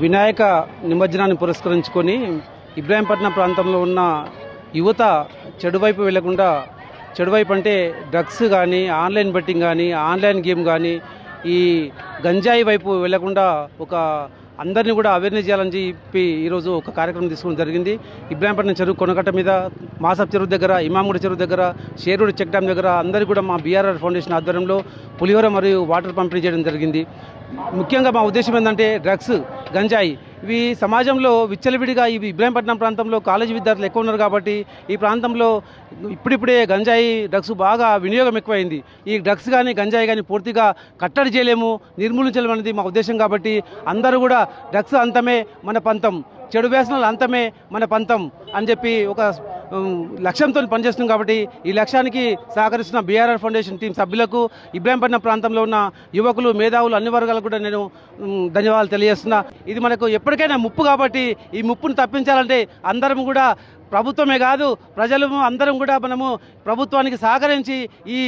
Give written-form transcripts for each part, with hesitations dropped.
వినాయక నిమజ్జనాన్ని పురస్కరించుకొని ఇబ్రాహీంపట్నం ప్రాంతంలో ఉన్న యువత చెడువైపు వెళ్లకుండా, చెడువైపు అంటే డ్రగ్స్ కానీ, ఆన్లైన్ బెట్టింగ్ కానీ, ఆన్లైన్ గేమ్ కానీ, ఈ గంజాయి వైపు వెళ్లకుండా అందరినీ కూడా అవేర్నెస్ చేయాలని చెప్పి ఈరోజు ఒక కార్యక్రమం తీసుకోవడం జరిగింది. ఇబ్రాహీంపట్నం చెరువు కొనకట్ట మీద, మాసప్ చెరువు దగ్గర, ఇమాంగూడ చెరువు దగ్గర, షేరూరు చెక్ డ్యామ్ దగ్గర అందరూ కూడా మా బీఆర్ఆర్ ఫౌండేషన్ ఆధ్వర్యంలో పులిహోర మరియు వాటర్ పంపిణీ చేయడం జరిగింది. ముఖ్యంగా మా ఉద్దేశం ఏంటంటే డ్రగ్స్, గంజాయి ఇవి సమాజంలో విచ్చలవిడిగా ఇవి ఇబ్రాహీంపట్నం ప్రాంతంలో కాలేజీ విద్యార్థులు ఎక్కువ ఉన్నారు కాబట్టి ఈ ప్రాంతంలో ఇప్పుడిప్పుడే గంజాయి, డ్రగ్స్ బాగా వినియోగం ఎక్కువైంది. ఈ డ్రగ్స్ కానీ, గంజాయి కానీ పూర్తిగా కట్టడి చేయలేము, నిర్మూలించలేము అనేది మా ఉద్దేశం. కాబట్టి అందరూ కూడా డ్రగ్స్ అంతమే మన పంతం, చెడు వ్యసనాలు అంతమే మన పంతం అని చెప్పి ఒక లక్ష్యంతో పనిచేస్తున్నాం. కాబట్టి ఈ లక్ష్యానికి సహకరిస్తున్న బీఆర్ఆర్ ఫౌండేషన్ టీం సభ్యులకు, ఇబ్రాహీంపట్నం ప్రాంతంలో ఉన్న యువకులు, మేధావులు అన్ని వర్గాలకు కూడా నేను ధన్యవాదాలు తెలియజేస్తున్నా. ఇది మనకు ఎప్పటికైనా ముప్పు కాబట్టి ఈ ముప్పును తప్పించాలంటే అందరం కూడా, ప్రభుత్వమే కాదు ప్రజలు అందరం కూడా మనము ప్రభుత్వానికి సహకరించి ఈ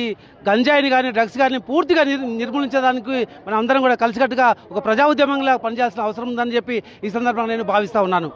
గంజాయిని కానీ, డ్రగ్స్ కానీ పూర్తిగా నిర్మూలించడానికి మనం అందరం కూడా కలిసికట్టుగా ఒక ప్రజా ఉద్యమంగా పనిచేయాల్సిన అవసరం ఉందని చెప్పి ఈ సందర్భంగా నేను భావిస్తూ ఉన్నాను.